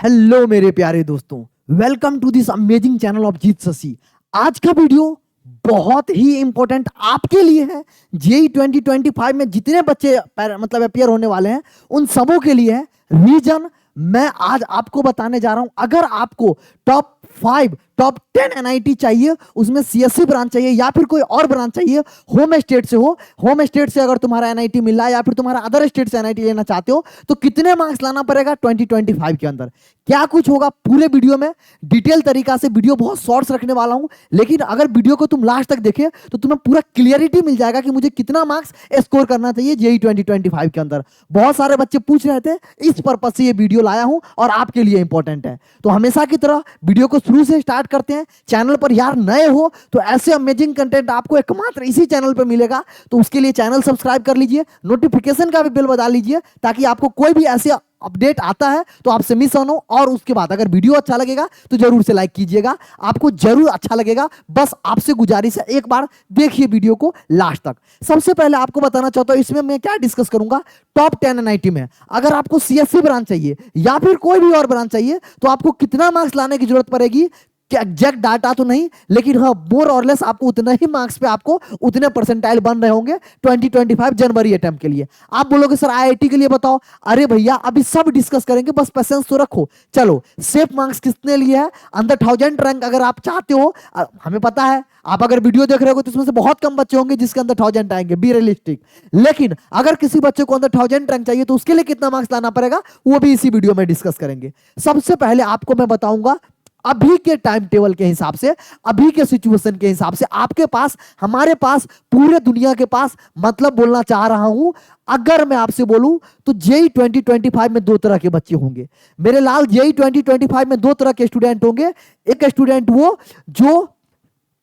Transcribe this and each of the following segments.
Hello मेरे प्यारे दोस्तों, welcome to this amazing channel of Jeet Shashi. आज का वीडियो बहुत ही इंपॉर्टेंट आपके लिए है। जेई 2025 में जितने बच्चे मतलब अपियर होने वाले हैं उन सबों के लिए है। रीजन मैं आज आपको बताने जा रहा हूं। अगर आपको टॉप 5 टॉप 10 एनआईटी चाहिए, उसमें सीएससी ब्रांच चाहिए या फिर कोई और ब्रांच चाहिए, होम स्टेट से हो, होम स्टेट से अगर तुम्हारा एनआईटी मिल रहा है या फिर तुम्हारा अदर स्टेट से एनआईटी लेना चाहते हो, तो कितने मार्क्स लाना पड़ेगा 2025 के अंदर, क्या कुछ होगा पूरे वीडियो में डिटेल तरीका से। वीडियो बहुत शॉर्ट्स रखने वाला हूं, लेकिन अगर वीडियो को तुम लास्ट तक देखे तो तुम्हें पूरा क्लियरिटी मिल जाएगा कि मुझे कितना मार्क्स स्कोर करना चाहिए जेई 2025 के अंदर। बहुत सारे बच्चे पूछ रहे थे, इस पर्पज से ये वीडियो लाया हूं और आपके लिए इंपॉर्टेंट है। तो हमेशा की तरह वीडियो को शुरू से स्टार्ट करते हैं। चैनल पर यार नए हो तो ऐसे अमेजिंग कंटेंट आपको एकमात्र इसी चैनल पर मिलेगा, तो उसके लिए चैनल सब्सक्राइब कर लीजिए, नोटिफिकेशन का भी बेल बजा लीजिए, ताकि आपको कोई भी ऐसे अपडेट आता है तो आपसे मिस ना हो। और उसके बाद अगर वीडियो अच्छा लगेगा तो जरूर से लाइक कीजिएगा, आपको जरूर अच्छा लगेगा। बस आपसे गुजारिश है, एक बार देखिए वीडियो को लास्ट तक। सबसे पहले आपको बताना चाहता हूं इसमें मैं क्या डिस्कस करूंगा। टॉप 10 एनआईटी में अगर आपको सीएससी ब्रांच चाहिए या फिर कोई भी और ब्रांच चाहिए तो आपको कितना मार्क्स लाने की जरूरत पड़ेगी, एग्जैक्ट डाटा तो नहीं, लेकिन हाँ मोर और लेस आपको उतना ही मार्क्स पे आपको उतने परसेंटाइल बन रहे होंगे 2025 जनवरी अटेम्प्ट के लिए। आप बोलोगे सर आईआईटी के लिए बताओ। अरे भैया अभी सब डिस्कस करेंगे, बस पेशेंस तो रखो। चलो, सेफ मार्क्स कितने लिए है, अंडर 1000 रैंक अगर आप चाहते हो, हमें पता है आप अगर वीडियो देख रहे हो तो इसमें से बहुत कम बच्चे होंगे जिसके अंदर 1000 आएंगे, बी रियलिस्टिक। लेकिन अगर किसी बच्चे को अंदर 1000 रैंक चाहिए तो उसके लिए कितना मार्क्स लाना पड़ेगा वो भी इसी वीडियो में डिस्कस करेंगे। सबसे पहले आपको मैं बताऊंगा अभी के टाइम टेबल के हिसाब से, अभी के सिचुएशन के हिसाब से, आपके पास, हमारे पास, पूरे दुनिया के पास, मतलब बोलना चाह रहा हूं। अगर मैं आपसे बोलूं तो जेई 2025 में दो तरह के बच्चे होंगे मेरे लाल। जेई 2025 में दो तरह के स्टूडेंट होंगे। एक स्टूडेंट वो जो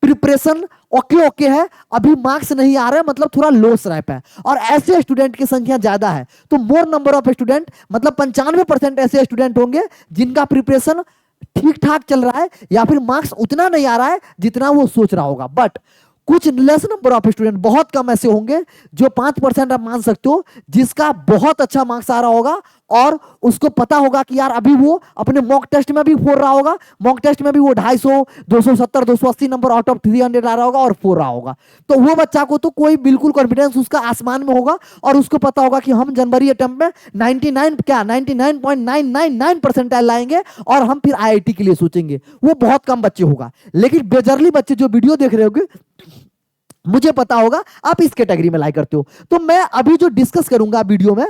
प्रिपरेशन ओके ओके है, अभी मार्क्स नहीं आ रहा है, मतलब थोड़ा लो स्रैप है, और ऐसे स्टूडेंट की संख्या ज्यादा है। तो मोर नंबर ऑफ स्टूडेंट, मतलब 95% ऐसे स्टूडेंट होंगे जिनका प्रिपरेशन ठीक ठाक चल रहा है या फिर मार्क्स उतना नहीं आ रहा है जितना वो सोच रहा होगा। बट कुछ लेस नंबर ऑफ स्टूडेंट, बहुत कम ऐसे होंगे जो 5% आप मान सकते हो जिसका बहुत अच्छा मार्क्स आ रहा होगा और उसको पता होगा कि यार अभी वो अपने मॉक टेस्ट में भी फोड़ रहा होगा, मॉक टेस्ट में भी वो 250, 270, 280 नंबर आउट ऑफ 300 आ रहा होगा और फोड़ रहा होगा। तो वो बच्चा को तो कोई बिल्कुल कॉन्फिडेंस उसका आसमान में होगा और उसको पता होगा कि हम जनवरी अटेम्प्ट में 99.999 परसेंटाइल लाएंगे और हम फिर आईआईटी के लिए सोचेंगे। वो बहुत कम बच्चे होगा, लेकिन बेजरली बच्चे जो वीडियो देख रहे होंगे, मुझे पता होगा आप इस कैटेगरी में लाइक करते हो। तो मैं अभी जो डिस्कस करूंगा वीडियो में,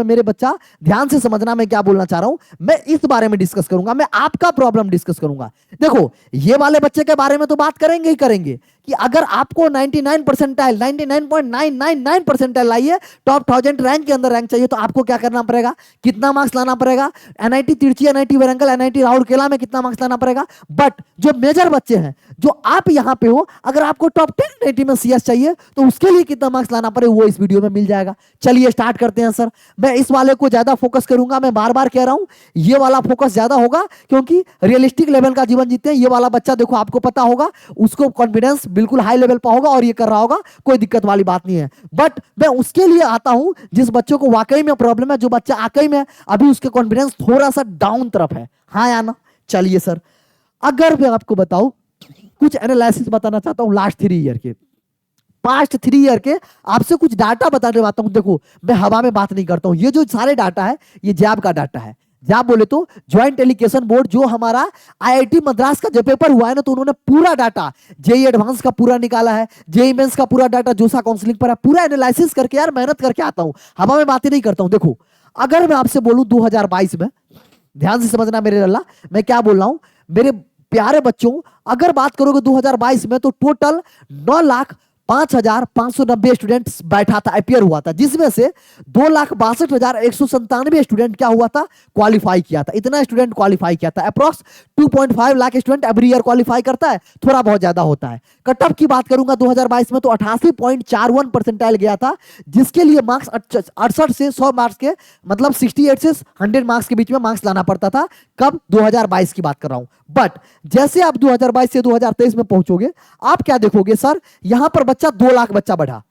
मेरे बच्चा ध्यान से समझना मैं क्या बोलना चाह रहा हूं। मैं इस बारे में डिस्कस करूंगा, मैं आपका प्रॉब्लम डिस्कस करूंगा। देखो, ये वाले बच्चे के बारे में तो बात करेंगे ही करेंगे कि अगर आपको 99 परसेंटाइल, 99.999 परसेंटाइल लाइए, टॉप 1000 रैंक के अंदर रैंक चाहिए, तो आपको क्या करना पड़ेगा, कितना मार्क्स लाना पड़ेगा। एनआईटी तिरछी, एनआईटी वारंगल, एनआईटी राउरकेला में कितना मार्क्स लाना पड़ेगा। बट जो मेजर बच्चे हैं, जो आप यहां पे हो, अगर आपको टॉप 10 एनआईटी में सीएस चाहिए तो उसके लिए कितना मार्क्स लाना पड़े वो इस वीडियो में मिल जाएगा। चलिए स्टार्ट करते हैं सर। मैं इस वाले को ज्यादा फोकस करूंगा, मैं बार बार कह रहा हूं ये वाला फोकस ज्यादा होगा, क्योंकि रियलिस्टिक लेवल का जीवन जीते हैं। ये वाला बच्चा देखो, आपको पता होगा उसको कॉन्फिडेंस बिल्कुल हाई लेवल पर होगा और ये कर रहा होगा, कोई दिक्कत वाली बात नहीं है। बट मैं उसके लिए आता हूं जिस बच्चों को वाकई में प्रॉब्लम है, जो बच्चा वाकई में अभी उसके कॉन्फिडेंस थोड़ा सा डाउन तरफ है। हाँ या ना? चलिए सर, अगर मैं आपको बताऊं, कुछ एनालिसिस बताना चाहता हूं लास्ट 3 ईयर के, पास्ट 3 ईयर के आपसे कुछ डाटा बताने वाला हूं। देखो, मैं हवा में बात नहीं करता हूं, ये जो सारे डाटा है ये जैब का डाटा है। जैब बोले तो ज्वाइंट एलिकेशन बोर्ड, जो हमारा आईआईटी मद्रास का जो पेपर हुआ है ना, तो उन्होंने पूरा डाटा जेई एडवांस का पूरा निकाला है, जेई मेंस का पूरा डाटा, जोसा काउंसलिंग पर है, पूरा एनालिसिस करके यार मेहनत करके आता हूं, हवा में बातें नहीं करता हूं। देखो, अगर मैं आपसे बोलूं 2022 में, ध्यान से समझना मेरे लल्ला, मैं क्या बोल रहा हूं मेरे प्यारे बच्चों। अगर बात करोगे 2022 में तो टोटल 9,05,590 स्टूडेंट्स बैठा था, अपियर हुआ था, जिसमें से 2,62,197 स्टूडेंट क्या हुआ था, क्वालिफाई किया था। इतना स्टूडेंट क्वालिफाई किया था। Approx 2.5 lakh student every year qualify करता है, थोड़ा बहुत ज्यादा होता है। कट ऑफ की बात करूंगा 2022 में तो 88.41 परसेंटाइल गया था, जिसके लिए मार्क्स 68 से 100 मार्क्स के, मतलब 68 से 100 मार्क्स के बीच में मार्क्स लाना पड़ता था। कब? 2022 की बात कर रहा हूं। बट जैसे आप 2022 से 2023 में पहुंचोगे, आप क्या देखोगे सर, यहां पर बच्चा 2 लाख बच्चा बढ़ा।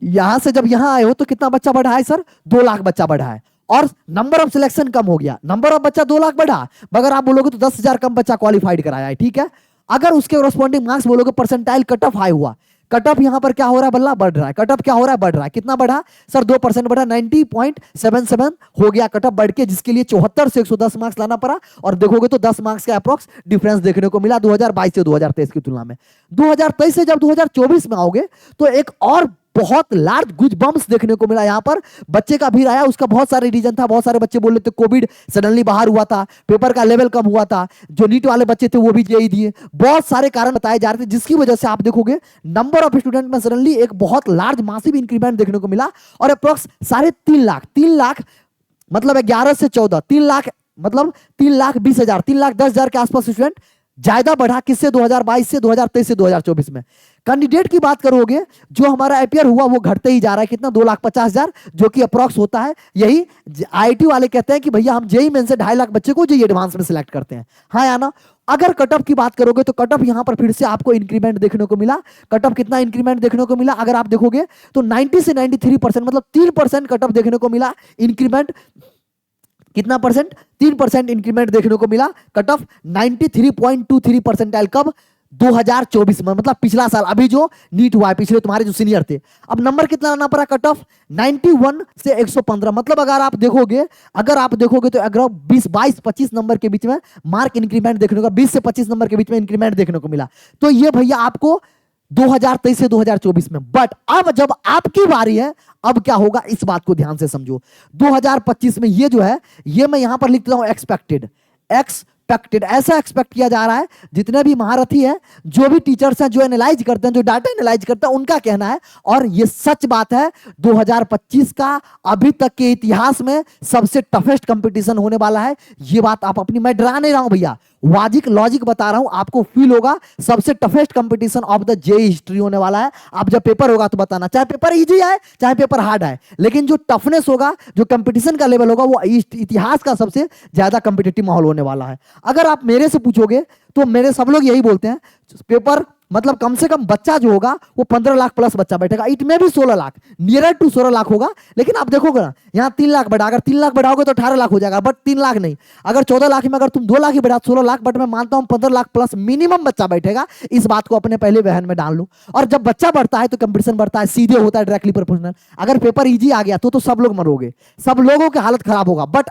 यहां से जब यहां आए हो तो कितना बच्चा बढ़ा है सर? 2 लाख बच्चा बढ़ा है। और नंबर ऑफ सिलेक्शन कम हो गया, नंबर ऑफ बच्चा 2 लाख बढ़ा, मगर आप बोलोगे तो 10,000 कम बच्चा क्वालिफाइड कराया है, ठीक है। अगर उसके कॉरस्पॉन्डिंग मार्क्स बोलोगे, परसेंटाइल कट ऑफ हाई हुआ, कट ऑफ यहां पर क्या हो रहा है बल्ला, बढ़ रहा है, कट ऑफ क्या हो रहा है, बढ़ रहा है, कितना बढ़ा सर, 2% बढ़ा, 90.77 हो गया कट ऑफ बढ़ के, जिसके लिए 74 से 110 मार्क्स लाना पड़ा। और देखोगे तो 10 मार्क्स का अप्रोक्स डिफरेंस देखने को मिला 2022 से 2023 की तुलना में। 2023 से जब 2024 में आओगे तो एक और बहुत लार्ज गुज बम्स देखने को मिला। यहां पर बच्चे का भीड़ आया, उसका बहुत सारे रीजन था, बहुत सारे बच्चे बोल रहे थे कोविड सडनली बाहर हुआ था, पेपर का लेवल कम हुआ था, जो नीट वाले बच्चे थे वो भी जेईई दिए, बहुत सारे कारण बताए जा रहे थे, जिसकी वजह से आप देखोगे नंबर ऑफ स्टूडेंट में सडनली एक बहुत लार्ज मासिव इंक्रीमेंट देखने को मिला। और अप्रोक्स 3.5 लाख मतलब 11 से 14, 3 लाख मतलब 3,20,000, 3,10,000 के आसपास स्टूडेंट ज्यादा बढ़ा, किससे 2022 से 2023 से 2024 में। कैंडिडेट की बात करोगे, जो हमारा अपियर हुआ वो घटते ही जा रहा है, कितना 2,50,000, जो कि अप्रॉक्स होता है। यही आईआईटी वाले कहते हैं कि भैया हम जेईई मेन से 2.5 लाख बच्चे को जेईई एडवांस में सिलेक्ट करते हैं, हाँ या ना। अगर कट ऑफ की बात करोगे तो कट ऑफ यहां पर फिर से आपको इंक्रीमेंट देखने को मिला। कट ऑफ कितना इंक्रीमेंट देखने को मिला, अगर आप देखोगे तो 90 से 93%, मतलब 3% कट ऑफ देखने को मिला इंक्रीमेंट। कितना परसेंट, 3% इंक्रीमेंट देखने को मिला। कट ऑफ 93.23 परसेंटाइल कब, 2024 में, मतलब पिछला साल, अभी जो नीट हुआ है, पिछले तुम्हारे जो सीनियर थे। अब नंबर कितना लाना पड़ा कट ऑफ, 91 से 115, मतलब अगर आप देखोगे तो अगर 20, 22, 25 नंबर के बीच में मार्क इंक्रीमेंट देखने को, 20 से 25 नंबर के बीच में इंक्रीमेंट देखने को मिला। तो ये भैया आपको 2023 से 2024 में। बट अब जब आपकी बारी है, अब क्या होगा, इस बात को ध्यान से समझो। 2025 में ये जो है, ये मैं यहां पर लिखता हूं एक्सपेक्टेड, ऐसा एक्सपेक्ट किया जा रहा है, जितने भी महारथी है, जो भी टीचर्स हैं, जो एनालाइज करते हैं, जो डाटा एनालाइज करते हैं, उनका कहना है, और ये सच बात है, 2025 का अभी तक के इतिहास में सबसे टफेस्ट कंपटीशन होने वाला है। ये बात आप अपनी, मैं डरा नहीं रहा हूं भैया, वाजिक लॉजिक बता रहा हूं, आपको फील होगा सबसे toughest competition of the JEE history होने वाला है। आप जब पेपर होगा तो बताना, चाहे पेपर इजी आए चाहे पेपर हार्ड आए, लेकिन जो टफनेस होगा, जो कंपटीशन का लेवल होगा, वो इतिहास का सबसे ज्यादा कंपिटिटिव माहौल होने वाला है। अगर आप मेरे से पूछोगे तो मेरे सब लोग यही बोलते हैं, पेपर मतलब कम से कम बच्चा जो होगा वो 15 लाख प्लस बच्चा बैठेगा, इट में भी 16 लाख, नियर टू 16 लाख होगा। लेकिन आप देखोगे ना, यहाँ 3 लाख बढ़ा, अगर 3 लाख बढ़ाओगे तो 18 लाख हो जाएगा, बट 3 लाख नहीं, अगर 14 लाख में अगर तुम 2 लाख ही बढ़ा 16 लाख, बट मैं मानता हूं 15 लाख प्लस मिनिमम बच्चा बैठेगा। इस बात को अपने पहले वहन में डाल लो। और जब बच्चा बढ़ता है तो कंपटीशन बढ़ता है, सीधे होता है, डायरेक्टली प्रोपोर्शनल। अगर पेपर इजी आ गया तो सब लोग मरोगे, सब लोगों की हालत खराब होगा। बट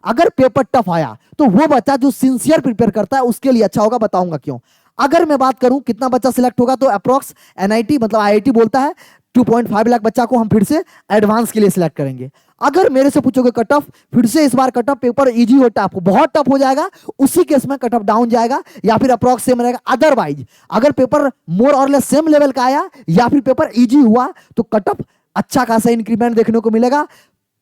अगर पेपर टफ आया तो वो बच्चा जो सिंसियर प्रिपेयर करता है उसके लिए अच्छा होगा, बताऊंगा क्यों। अगर मैं बात करूं कितना बच्चा सिलेक्ट होगा, तो अप्रोक्स एनआईटी मतलब आईआईटी बोलता है 2.5 लाख बच्चा को हम फिर से एडवांस के लिए सिलेक्ट करेंगे। अगर मेरे से पूछोगे कट ऑफ, फिर से इस बार कट ऑफ पेपर इजी हो टफ, बहुत टफ हो जाएगा, उसी केस में कट ऑफ डाउन जाएगा, या फिर अप्रोक्स सेम रहेगा। अदरवाइज अगर पेपर मोर और लेस सेम लेवल का आया, या फिर पेपर इजी हुआ, तो कट ऑफ अच्छा खासा इंक्रीमेंट देखने को मिलेगा।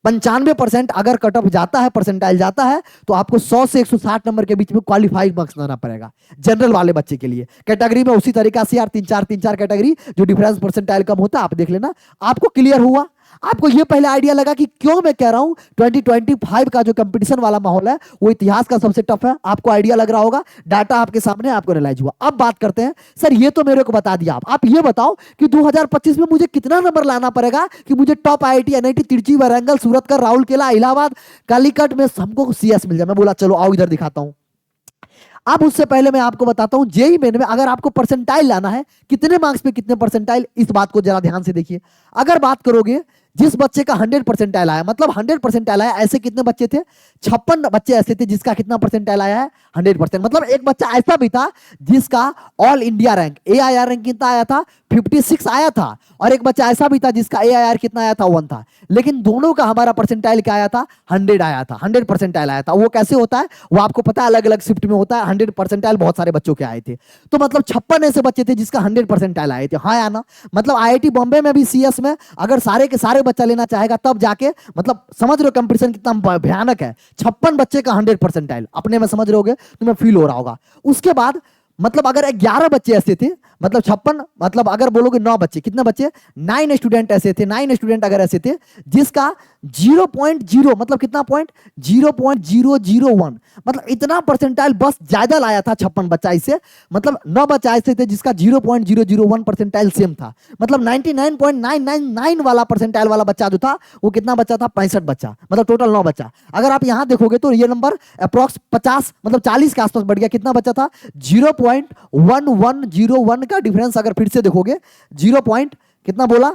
95% अगर कट ऑफ जाता है, परसेंटाइल जाता है, तो आपको 100 से 160 नंबर के बीच में क्वालिफाइड मार्क्स लाना पड़ेगा जनरल वाले बच्चे के लिए। कैटेगरी में उसी तरीका से यार 3-4 कैटेगरी जो डिफरेंस परसेंटाइल कम होता है, आप देख लेना। आपको क्लियर हुआ? आपको ये पहले आइडिया लगा कि क्यों मैं कह रहा हूं 2025 का जो कंपटीशन वाला माहौल है वो इतिहास का सबसे टफ है? आपको आइडिया लग रहा होगा, डाटा आपके सामने, आपको रियलाइज हुआ। अब बात करते हैं, सर ये तो मेरे को बता दिया, आप ये बताओ कि 2025 में मुझे कितना नंबर लाना पड़ेगा कि मुझे top IIT, NIT, Trichy, Warangal, Surathkal, Rourkela, Allahabad, Calicut में हमको सीएस मिल जाए। मैं बोला चलो आओ इधर दिखाता हूं। अब उससे पहले मैं आपको बताता हूं, जेईई मेन में अगर आपको परसेंटाइल लाना है, कितने मार्क्स पे कितने परसेंटाइल, इस बात को जरा ध्यान से देखिए। अगर बात करोगे जिस बच्चे का 100 परसेंटाइल आया, मतलब 100 परसेंटाइल आया, ऐसे कितने बच्चे थे? 56 बच्चे ऐसे थे जिसका कितना परसेंटाइल आया है? 100%। मतलब एक बच्चा ऐसा भी था जिसका all India rank, AIR rank कितना आया था? 56 आया था। और एक बच्चा ऐसा भी था जिसका एआईआर कितना आया था? 1 था। लेकिन दोनों का हमारा परसेंटाइल क्या आया था? 100 आया था, 100 परसेंटाइल आया था। वो कैसे होता है वो आपको पता है, अलग अलग शिफ्ट में होता है। 100 परसेंटाइल बहुत सारे बच्चों के आए थे, तो मतलब 56 ऐसे बच्चे थे जिसका 100 परसेंटाइल आए थे, हाँ या ना? मतलब आईआईटी बॉम्बे में भी सीएस में अगर सारे के सारे बच्चा लेना चाहेगा तब जाके, मतलब समझ रहे हो कंपटीशन कितना भयानक है। 56 बच्चे का 100 परसेंटाइल, अपने में समझ रहे होगे, तुम्हें फील हो रहा होगा। उसके बाद मतलब अगर 11 बच्चे ऐसे थे, मतलब 56, मतलब अगर बोलोगे 9 बच्चे, कितने बच्चे, 9 स्टूडेंट ऐसे थे, 9 स्टूडेंट अगर ऐसे थे जिसका 0.0 मतलब कितना पॉइंट, 0.001 मतलब इतना परसेंटाइल बस ज्यादा लाया था 56 बच्चा इससे, मतलब 9 बच्चा ऐसे थे जिसका 0.001 परसेंटाइल सेम था, मतलब 99.999 वाला परसेंटाइल वाला बच्चा जो था वो कितना बच्चा था, 65 बच्चा, मतलब टोटल 9 बच्चा। अगर आप यहां देखोगे तो ये नंबर अप्रॉक्स 50 मतलब 40 के आसपास बढ़ गया, कितना बच्चा था, 0.1101 का डिफरेंस। अगर फिर से देखोगे 0 पॉइंट कितना बोला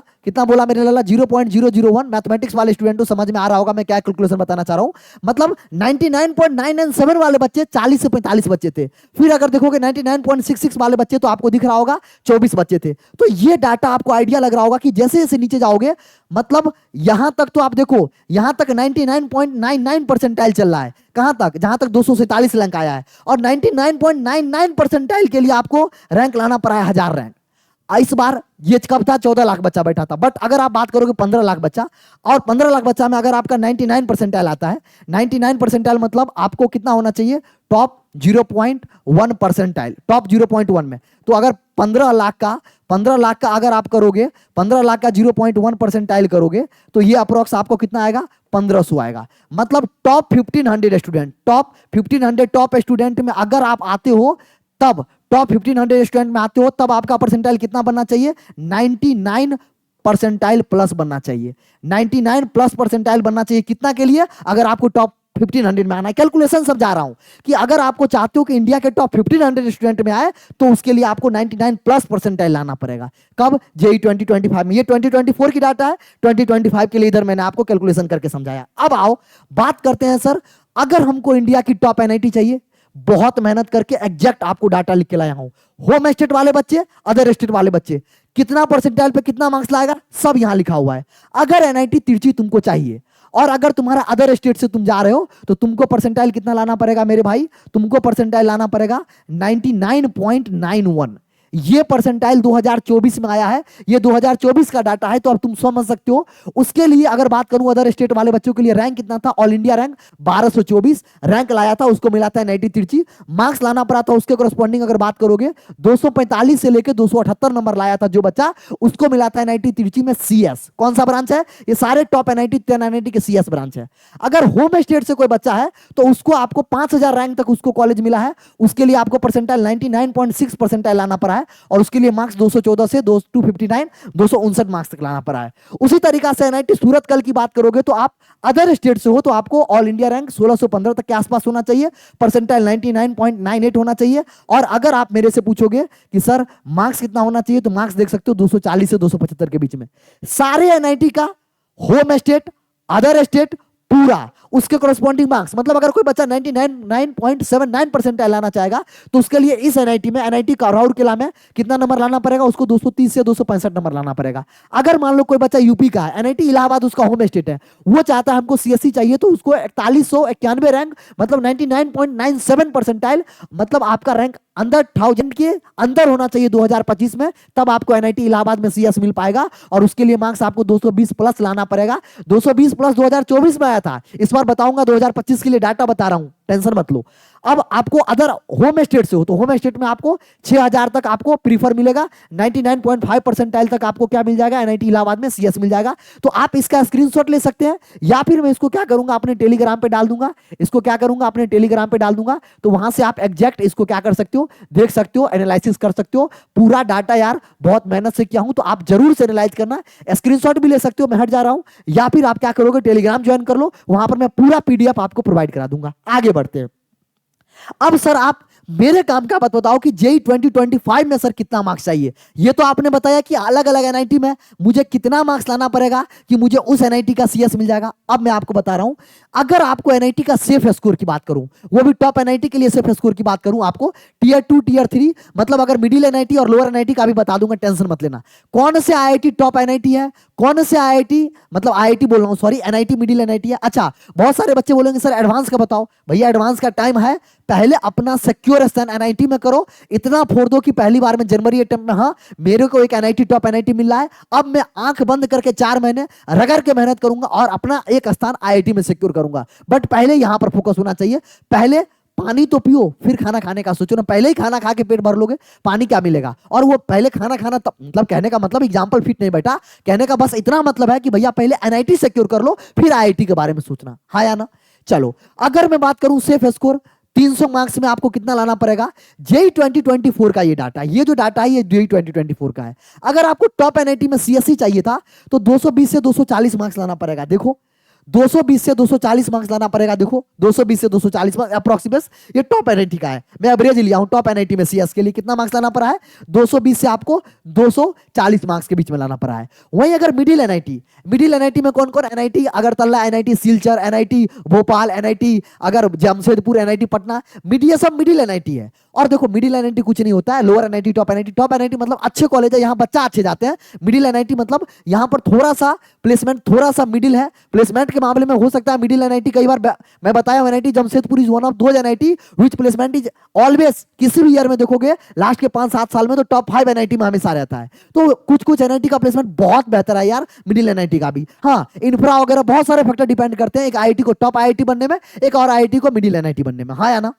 मेरे लाला, 0.001। मैथमेटिक्स वाले स्टूडेंट को समझ में आ रहा होगा मैं क्या कैलकुलेशन बताना चाह रहा हूं, मतलब 99.997 वाले बच्चे 40 से 45 बच्चे थे। फिर अगर देखोगे 99.66 वाले बच्चे तो आपको दिख रहा होगा 24 बच्चे थे। तो ये डाटा आपको आइडिया लग रहा होगा कि जैसे जैसे नीचे जाओगे, मतलब यहां तक तो आप देखो, यहां तक 99.99 परसेंटाइल चल रहा है, कहां तक, जहां तक 247 रैंक आया है, और 99.99 परसेंटाइल के लिए आपको रैंक लाना पड़ा है 1000 रैंक। इस बार ये कब था, 14 लाख बच्चा बैठा था, बट अगर आप बात करोगे 15 लाख बच्चा, और 15 लाख बच्चा में अगर आपका 99 परसेंटाइल आता है, 99 परसेंटाइल मतलब आपको कितना होना चाहिए, टॉप 0.1 परसेंटाइल, टॉप 0.1 में। तो अगर 15 लाख का अगर आप करोगे, 15 लाख का 0.1 परसेंटाइल करोगे तो ये अप्रोक्स आपको कितना आएगा, 1500 आएगा। मतलब top 1500 student, top 1500 top student में अगर आप आते हो, तब टॉप 1500 स्टूडेंट में आते हो, तब आपका परसेंटाइल कितना बनना चाहिए, 99 परसेंटाइल प्लस बनना चाहिए, 99 प्लस परसेंटाइल बनना चाहिए। कितना के लिए, अगर आपको टॉप 1500 में आना है। कैलकुलेशन सब जा रहा हूं कि अगर आपको चाहते हो कि इंडिया के टॉप 1500 स्टूडेंट में आए तो उसके लिए आपको 99 प्लस परसेंटाइल लाना पड़ेगा। कब, जेई 2025 में। ये 2024 की डाटा है, 2025 के लिए इधर मैंने आपको कैलकुलेशन करके समझाया। अब आओ बात करते हैं, सर अगर हमको इंडिया की टॉप एनआईटी चाहिए, बहुत मेहनत करके एग्जैक्ट आपको डाटा लिख के लाया हूं। होम स्टेट वाले बच्चे, अदर स्टेट वाले बच्चे, कितना परसेंटाइल पे कितना मार्क्स लाएगा, सब यहां लिखा हुआ है। अगर एनआईटी तिरछी तुमको चाहिए और अगर तुम्हारा अदर स्टेट से तुम जा रहे हो तो तुमको परसेंटाइल कितना लाना पड़ेगा मेरे भाई, तुमको परसेंटाइल लाना पड़ेगा 99.91। ये परसेंटाइल 2024 में आया है, ये 2024 का डाटा है, तो अब तुम समझ सकते हो। उसके लिए अगर बात करूं अदर स्टेट वाले बच्चों के लिए, रैंक कितना था, ऑल इंडिया रैंक 1224 रैंक लाया था, उसको मिला था 90 तिरछी मार्क्स लाना पड़ा था। उसके करस्पॉन्डिंग अगर बात करोगे 245 से लेकर 278 नंबर लाया था जो बच्चा, उसको मिला था एनआईटी तिरछी में सीएस। कौन सा ब्रांच है, ये सारे टॉप एनआईटी 10 एनआईटी के सीएस ब्रांच है। अगर होम स्टेट से कोई बच्चा है तो उसको आपको 5000 रैंक तक उसको कॉलेज मिला है, उसके लिए आपको परसेंटाइल 99.6 परसेंटाइल लाना पड़ा है, और उसके लिए मार्क्स 214 से 259 259 मार्क्स तक लाना पड़ा है। उसी तरीका से एनआईटी सूरत कल की बात करोगे तो आप अदर स्टेट से हो तो आपको ऑल इंडिया रैंक 1615 तक के आसपास होना चाहिए, परसेंटाइल 99.98 होना चाहिए। और अगर आप मेरे से पूछोगे कि सर मार्क्स कितना होना चाहिए, तो मार्क्स देख सकते हो 240 से 275 के बीच में। सारे एनआईटी का होम स्टेट, अदर स्टेट पूरा उसके कोरस्पॉन्डिंग मार्क्स, मतलब अगर कोई बच्चा 99.79 परसेंटाइल लाना चाहेगा तो उसके लिए इस एनआईटी में, एनआईटी का राउरकेला में कितना नंबर लाना पड़ेगा, उसको 230 से 265 नंबर लाना पड़ेगा। अगर मान लो कोई बच्चा यूपी का है, एनआईटी इलाहाबाद उसका होम स्टेट है, वो चाहता है हमको सीएससी चाहिए, तो उसको 4191 रैंक मतलब 99.97 परसेंटाइल, मतलब आपका रैंक अंदर 1000 के अंदर होना चाहिए 2025 में, तब आपको एनआईटी इलाहाबाद में सीएस मिल पाएगा। और उसके लिए मार्क्स आपको 220 प्लस लाना पड़ेगा। 220 प्लस 2024 में आया था, इस बार बताऊंगा 2025 के लिए डाटा बता रहा हूं, टेंशन मत लो। अब आपको अदर होम स्टेट से हो तो होम स्टेट में आपको 6000 तक आपको प्रीफर मिलेगा, 99.5 परसेंटाइल तक आपको क्या मिल जाएगा, एनआईटी इलाहाबाद में सीएस मिल जाएगा। तो आप इसका स्क्रीनशॉट ले सकते हैं, या फिर मैं इसको क्या करूंगा अपने टेलीग्राम पे डाल दूंगा, इसको क्या करूंगा अपने टेलीग्राम पे डाल दूंगा, तो वहां से आप एग्जैक्ट इसको क्या कर सकते हो, देख सकते हो, एनालिसिस कर सकते हो। पूरा डाटा यार बहुत मेहनत से किया हूं, तो आप जरूर से एनालाइज करना, स्क्रीनशॉट भी ले सकते हो, मैं हट जा रहा हूं, या फिर आप क्या करोगे, टेलीग्राम ज्वाइन कर लो, वहां पर मैं पूरा पीडीएफ आपको प्रोवाइड करा दूंगा। आगे बढ़ते हैं। अब सर आप मेरे काम का बात बताओ कि जेई 2025 में सर कितना मार्क्स चाहिए। ये तो आपने बताया कि अलग अलग एनआईटी में मुझे कितना मार्क्स लाना पड़ेगा कि मुझे उस एनआईटी का सीएस मिल जाएगा। अब मैं आपको बता रहा हूं, अगर आपको एनआईटी का सेफ स्कोर की बात करूं, वो भी टॉप एनआईटी के लिए सेफ स्कोर की बात करूं, आपको टीयर 2 टीयर 3 मतलब अगर मिडिल एनआईटी और लोअर एनआईटी का भी बता दूंगा, टेंशन मत लेना। कौन से आईआईटी टॉप एनआईटी है, कौन से आईआईटी, मतलब आईआईटी बोल रहा हूं सॉरी, एनआईटी मिडिल एनआईटी है। अच्छा, बहुत सारे बच्चे बोलेंगे सर एडवांस का बताओ। भैया एडवांस का टाइम है, पहले अपना सिक्योर स्थान एनआईटी में करो। इतना फोड़ दो कि पहली बार में जनवरी अटेम्प्ट में, हाँ मेरे को एक एनआईटी टॉप एनआईटी मिल रहा है, अब मैं आंख बंद करके 4 महीने रगड़ के मेहनत करूंगा और अपना एक स्थान आईआईटी में सिक्योर करूंगा। बट पहले यहां पर फोकस होना चाहिए, पहले पानी तो पियो फिर खाना खाने का सोचो ना। पहले ही खाना खा के पेट भर लोगे, पानी क्या मिलेगा? और वो पहले खाना खाना मतलब कहने का मतलब एग्जाम्पल फिट नहीं बेटा, कहने का बस इतना मतलब है कि भैया पहले एनआईटी सिक्योर कर लो फिर आईआईटी के बारे में सोचना, हाँ या ना? चलो अगर मैं बात करूं सेफ स्कोर 300 मार्क्स में आपको कितना लाना पड़ेगा? जेई 2024 का ये डाटा, ये जो डाटा है ये जेई 2024 का है। अगर आपको टॉप एनआईटी में सीएससी चाहिए था तो 220 से 240 मार्क्स लाना पड़ेगा। देखो 220 से 240 मार्क्स लाना पड़ेगा। देखो 220 से 240 मार्क्स अप्रोक्सीमेट, ये टॉप एनआईटी का है, मैं एवरेज लिया हूं। टॉप एनआईटी में सीएस के लिए कितना मार्क्स लाना पड़ा है? 220 से आपको 240 मार्क्स के बीच में लाना पड़ा है। वहीं अगर मिडिल एनआईटी में कौन कौन? NIT Agartala, NIT Silchar, NIT Bhopal, NIT अगर जमशेदपुर, एनआईटी पटना, ये सब मिडिल एनआईटी है। और देखो मिडिल एनआईटी कुछ नहीं होता है, lower NIT, top NIT. Top NIT मतलब अच्छे कॉलेज है, यहाँ बच्चा अच्छे जाते हैं। मिडिल एनआईटी मतलब यहाँ पर थोड़ा सा प्लेसमेंट थोड़ा सा मिडिल है। प्लेसमेंट के मामले में हो सकता है मिडिल एनआईटी, कई बार मैं बताया NIT Jamshedpur is one of those NIT which placement is always, किसी भी ईयर में देखोगे लास्ट के 5-7 साल में तो टॉप 5 एनआईटी में हमेशा रहता है। तो कुछ एनआईटी का प्लेसमेंट बहुत बेहतर है यार, मिडिल एनआईटी का भी। हाँ इंफ्रा वगैरह बहुत सारे फैक्टर डिपेंड करते हैं एक आईआईटी को टॉप आईआईटी बनने में, एक और आईआईटी को मिडिल एनआईटी बनने में, हाँ या ना?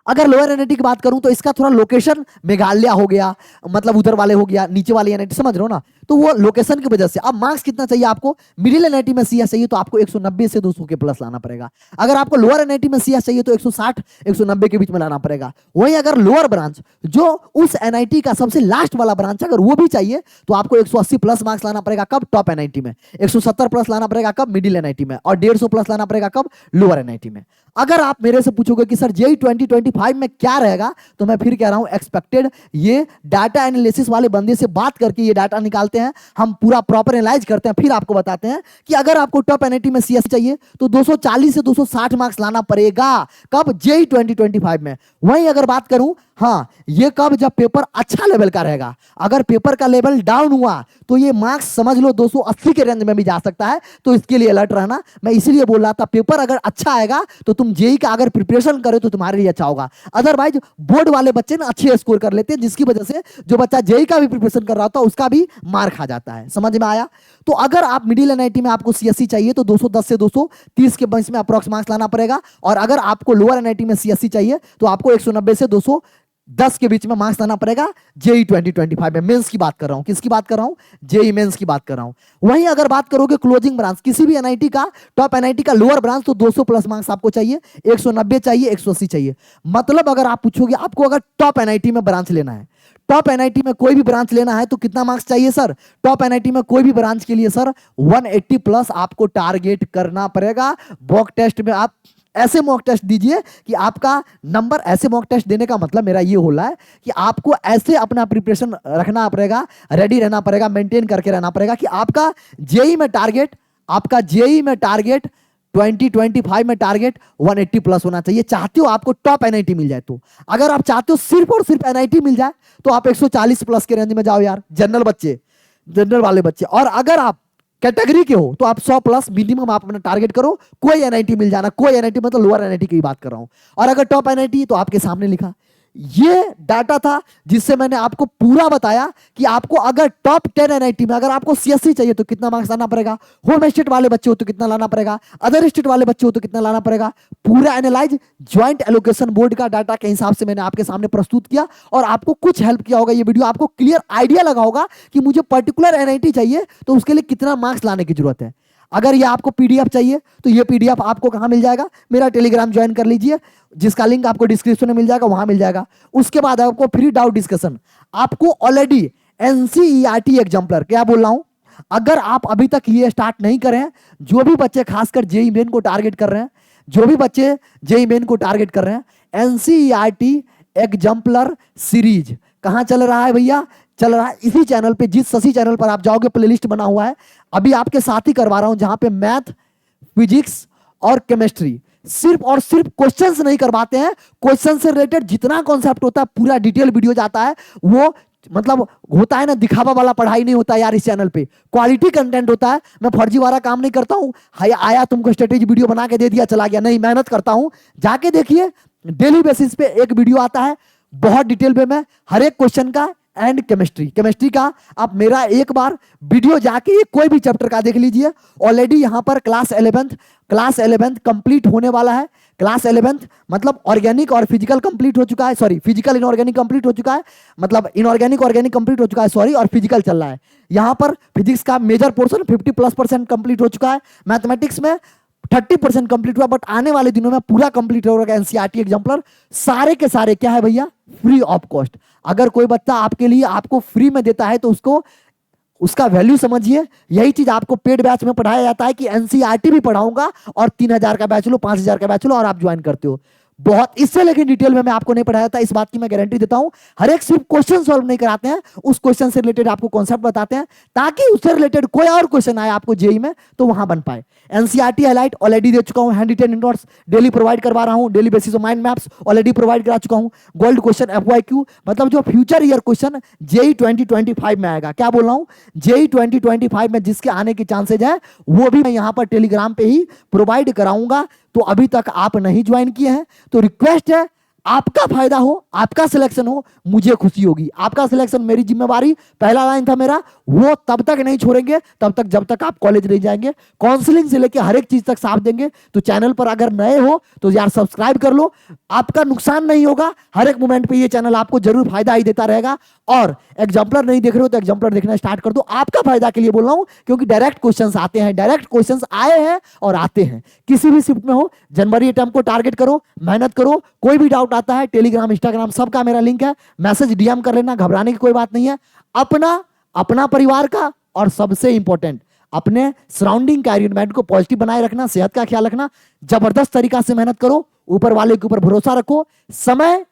अगर लोअर एनआईटी की बात करूं तो इसका थोड़ा लोकेशन मेघालय हो गया, मतलब उधर वाले हो गया, नीचे वाले एनआईटी, समझ रहे हो ना? तो वो लोकेशन की वजह से। अब मार्क्स कितना चाहिए आपको? मिडिल एनआईटी में सीएस चाहिए तो आपको 190 से 200 के प्लस लाना पड़ेगा। अगर आपको लोअर एनआईटी में सीएस चाहिए तो 160 190 के बीच में लाना पड़ेगा। वहीं अगर लोअर ब्रांच जो उस एनआईटी का सबसे लास्ट वाला ब्रांच अगर वो भी चाहिए तो आपको 180 प्लस मार्क्स लाना पड़ेगा। कब? टॉप एनआईटी में। 170 प्लस लाना पड़ेगा कब? मिडिल एनआईटी में। और 150 प्लस लाना पड़ेगा कब? लोअर एनआईटी में। अगर आप मेरे से पूछोगे कि सर जेई 2025 में क्या रहेगा, तो मैं फिर कह रहा हूं एक्सपेक्टेड, ये डाटा एनालिसिस वाले बंदे से बात करके ये डाटा निकालते हैं, हम पूरा प्रॉपर एनालाइज करते हैं, फिर आपको बताते हैं कि अगर आपको टॉप एनआईटी में सीएस चाहिए तो 240 से 260 मार्क्स लाना पड़ेगा। कब? जेई 2025 में। वहीं अगर बात करूं, हाँ ये कब? जब पेपर अच्छा लेवल का रहेगा। अगर पेपर का लेवल डाउन हुआ तो ये मार्क्स समझ लो 280 के रेंज में भी जा सकता है, तो इसके लिए अलर्ट रहना। मैं इसीलिए बोल रहा था पेपर अगर अच्छा आएगा तो तुम जेई का अगर प्रिपरेशन करो तो तुम्हारे लिए अच्छा होगा। अदरवाइज बोर्ड वाले बच्चे ना अच्छे स्कोर कर लेते हैं, जिसकी वजह से जो बच्चा जेई का भी प्रिपरेशन कर रहा था उसका भी मार्क खा जाता है। समझ में आया? तो अगर आप मिडिल एनआईटी में आपको सीएससी चाहिए तो 210 से 230 के बीच में अप्रॉक्स मार्क्स लाना पड़ेगा। और अगर आपको लोअर एनआईटी में सीएससी चाहिए तो आपको 190 से 210 के बीच में मार्क्स लाना पड़ेगा। जेई 2025 में। मेंस की बात कर रहा हूं, किसकी बात कर रहा हूं? जेई मेंस की बात कर रहा हूं। वहीं अगर बात करोगे क्लोजिंग ब्रांच किसी भी एनआईटी का, टॉप एनआईटी का लोअर ब्रांच, तो 200 प्लस मार्क्स आपको चाहिए, 190 चाहिए, 180 चाहिए। मतलब अगर आप पूछोगे आपको अगर टॉप एनआईटी में ब्रांच लेना है, टॉप एनआईटी में कोई भी ब्रांच लेना है तो कितना मार्क्स चाहिए सर? टॉप एनआईटी में कोई भी ब्रांच के लिए सर 180 प्लस आपको टारगेट करना पड़ेगा। मॉक टेस्ट में आप ऐसे मॉक टेस्ट दीजिए कि आपका नंबर, ऐसे मॉक टेस्ट देने का मतलब मेरा ये हो रहा है कि आपको ऐसे अपना प्रिपरेशन रखना पड़ेगा, रेडी रहना पड़ेगा, मेंटेन करके रहना पड़ेगा कि आपका जेई में टारगेट, आपका जेई में टारगेट 2025 में टारगेट 180 प्लस होना चाहिए। चाहते हो आपको टॉप एनआईटी मिल जाए तो। अगर आप चाहते हो सिर्फ और सिर्फ एनआईटी मिल जाए तो आप 140 प्लस के रेंज में जाओ यार, जनरल बच्चे, जनरल वाले बच्चे। और अगर आप कैटेगरी के हो तो आप 100 प्लस मिनिमम आप अपना टारगेट करो। कोई एनआईटी मिल जाना, कोई एनआईटी मतलब लोअर एनआईटी की बात कर रहा हूं। और अगर टॉप एनआईटी तो आपके सामने लिखा। ये डाटा था जिससे मैंने आपको पूरा बताया कि आपको अगर टॉप 10 एनआईटी में अगर आपको सीएससी चाहिए तो कितना मार्क्स लाना पड़ेगा, होम स्टेट वाले बच्चे हो तो कितना लाना पड़ेगा, अदर स्टेट वाले बच्चे हो तो कितना लाना पड़ेगा। पूरा एनालाइज ज्वाइंट एलोकेशन बोर्ड का डाटा के हिसाब से मैंने आपके सामने प्रस्तुत किया और आपको कुछ हेल्प किया होगा। ये वीडियो आपको क्लियर आइडिया लगा होगा कि मुझे पर्टिकुलर एनआईटी चाहिए तो उसके लिए कितना मार्क्स लाने की जरूरत है। अगर ये आपको पीडीएफ चाहिए तो ये पीडीएफ आपको कहां मिल जाएगा? मेरा टेलीग्राम ज्वाइन कर लीजिए, जिसका लिंक आपको डिस्क्रिप्शन में मिल जाएगा, वहां मिल जाएगा। उसके बाद आपको फ्री डाउट डिस्कशन, आपको ऑलरेडी एनसीईआरटी एग्जाम्पलर, क्या बोल रहा हूं, अगर आप अभी तक ये स्टार्ट नहीं करें, जो भी बच्चे खासकर जेईई मेन को टारगेट कर रहे हैं, जो भी बच्चे जेईई मेन को टारगेट कर रहे हैं, एनसीईआरटी एग्जाम्पलर सीरीज कहां चल रहा है भैया? चल रहा है इसी चैनल पे। जिस शशि चैनल पर आप जाओगे प्लेलिस्ट बना हुआ है, अभी आपके साथ ही करवा रहा हूं, जहां पे मैथ, फिजिक्स और केमिस्ट्री सिर्फ और सिर्फ क्वेश्चंस नहीं करवाते हैं, क्वेश्चन से रिलेटेड जितना कॉन्सेप्ट होता है पूरा डिटेल वीडियो जाता है। वो मतलब होता है ना, दिखावा वाला पढ़ाई नहीं होता यार, इस चैनल पे क्वालिटी कंटेंट होता है। मैं फर्जी वाला काम नहीं करता हूं, आया तुमको स्ट्रेटेजी वीडियो बना के दे दिया चला गया, नहीं, मेहनत करता हूं। जाके देखिए, डेली बेसिस पे एक वीडियो आता है बहुत डिटेल पे, मैं हर एक क्वेश्चन का एंड केमिस्ट्री का आप मेरा एक बार वीडियो जाके कोई भी चैप्टर का देख लीजिए। ऑलरेडी यहां पर class 11th class 11th complete होने वाला है। क्लास 11th मतलब ऑर्गेनिक और फिजिकल कंप्लीट हो चुका है, सॉरी फिजिकल इनऑर्गेनिक कंप्लीट हो चुका है, मतलब इनऑर्गेनिक ऑर्गेनिक कंप्लीट हो चुका है, सॉरी, और फिजिकल चल रहा है। यहां पर फिजिक्स का मेजर पोर्शन 50+% कंप्लीट हो चुका है, मैथमेटिक्स में 30% कंप्लीट हुआ, बट आने वाले दिनों में पूरा कंप्लीट होगा एनसीईआरटी एग्जाम्पलर। सारे के सारे क्या है भैया, फ्री ऑफ कॉस्ट। अगर कोई बच्चा आपके लिए आपको फ्री में देता है तो उसको उसका वैल्यू समझिए। यही चीज आपको पेड बैच में पढ़ाया जाता है कि एनसीईआरटी भी पढ़ाऊंगा और 3,000 का बैच लो, 5,000 का बैच लो और आप ज्वाइन करते हो। बहुत इससे लेकिन डिटेल में मैं आपको नहीं पढ़ाया था, इस बात की मैं गारंटी देता हूं। हर एक सिर्फ क्वेश्चन सॉल्व नहीं कराते हैं, उस क्वेश्चन से रिलेटेड आपको कॉन्सेप्ट बताते हैं ताकि उससे रिलेटेड कोई और क्वेश्चन आए आपको जेई में तो वहां बन पाए। एनसीईआरटी हाईलाइट ऑलरेडी दे चुका हूं, hand written notes daily provide करवा रहा हूं, daily basis mind maps already provide करा चुका हूं, गोल्ड क्वेश्चन एफवाईक्यू मतलब जो फ्यूचर ईयर क्वेश्चन जेई 2025 में आएगा। क्या बोल रहा हूं, जेई 2025 में जिसके आने के चांसेज है वो भी मैं यहां पर टेलीग्राम पे ही प्रोवाइड कराऊंगा। तो अभी तक आप नहीं ज्वाइन किए हैं तो रिक्वेस्ट है, आपका फायदा हो, आपका सिलेक्शन हो, मुझे खुशी होगी। आपका सिलेक्शन मेरी जिम्मेवारी, पहला लाइन था मेरा, वो तब तक नहीं छोड़ेंगे तब तक जब तक आप कॉलेज नहीं जाएंगे। काउंसलिंग से लेके हर एक चीज तक साथ देंगे। तो चैनल पर अगर नए हो तो यार सब्सक्राइब कर लो, आपका नुकसान नहीं होगा। हर एक मोमेंट पे ये चैनल आपको जरूर फायदा ही देता रहेगा। और एग्जाम्पलर नहीं देख रहे हो तो एग्जाम्पलर देखना स्टार्ट कर दो, आपका फायदा के लिए बोल रहा हूं, क्योंकि डायरेक्ट क्वेश्चंस आते हैं, डायरेक्ट क्वेश्चंस आए हैं और आते हैं। किसी भी शिफ्ट में हो, जनवरी अटेम्प्ट को टारगेट करो, मेहनत करो। कोई भी डाउट आता है, टेलीग्राम इंस्टाग्राम सबका मेरा लिंक है, मैसेज डीएम कर लेना, घबराने की कोई बात नहीं है। अपना परिवार का और सबसे इंपॉर्टेंट अपने सराउंडिंग का एनवायरनमेंट को पॉजिटिव बनाए रखना, सेहत का ख्याल रखना, जबरदस्त तरीका से मेहनत करो, ऊपर वाले के ऊपर भरोसा रखो। समय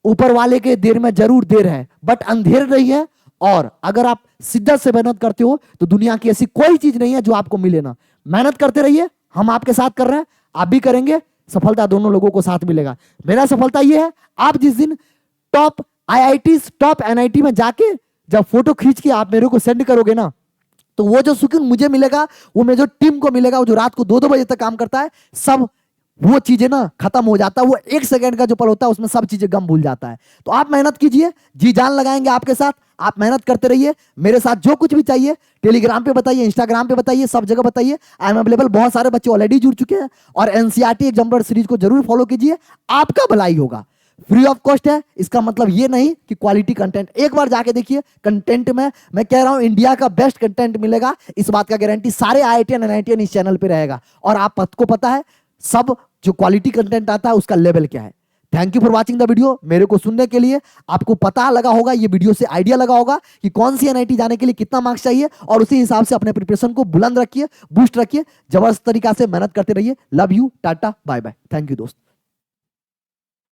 ऊपर वाले के देर में जरूर देर है बट अंधेर नहीं है। और अगर आप शिद्दत से मेहनत करते हो तो दुनिया की ऐसी कोई चीज नहीं है जो आपको मिले ना। मेहनत करते रहिए, हम आपके साथ कर रहे हैं, आप भी करेंगे, सफलता दोनों लोगों को साथ मिलेगा। मेरा सफलता यह है, आप जिस दिन टॉप आईआईटी टॉप एनआईटी में जाके जब फोटो खींच के आप मेरे को सेंड करोगे ना, तो वो जो सुकून मुझे मिलेगा, वो मेरे जो टीम को मिलेगा, वो जो रात को 2-2 बजे तक काम करता है, सब वो चीजें ना खत्म हो जाता है। वो 1 सेकंड का जो पल होता है उसमें सब चीजें गम भूल जाता है। तो आप मेहनत कीजिए, जी जान लगाएंगे आपके साथ, आप मेहनत करते रहिए। मेरे साथ जो कुछ भी चाहिए टेलीग्राम पे बताइए, इंस्टाग्राम पे बताइए, सब जगह बताइए, आई एम अवेलेबल। बहुत सारे बच्चे ऑलरेडी जुड़ चुके हैं। और एनसीईआरटी एग्जाम्पलर सीरीज को जरूर फॉलो कीजिए, आपका भलाई होगा। फ्री ऑफ कॉस्ट है, इसका मतलब ये नहीं कि क्वालिटी कंटेंट। एक बार जाके देखिए कंटेंट में, मैं कह रहा हूं इंडिया का बेस्ट कंटेंट मिलेगा, इस बात का गारंटी। सारे आईआईटीएन एनआईटीएन इस चैनल पे रहेगा और आपको पता है सब जो क्वालिटी कंटेंट आता है उसका लेवल क्या है। Thank you for watching the video. मेरे को सुनने के लिए आपको पता लगा होगा, ये वीडियो से आइडिया लगा होगा कि कौन सी एनआईटी जाने के लिए कितना मार्क्स चाहिए, और उसी हिसाब से अपने प्रिपरेशन को बुलंद रखिए, बूस्ट रखिए, जबरदस्त तरीका से मेहनत करते रहिए। Love you, tata, bye bye, thank you दोस्त।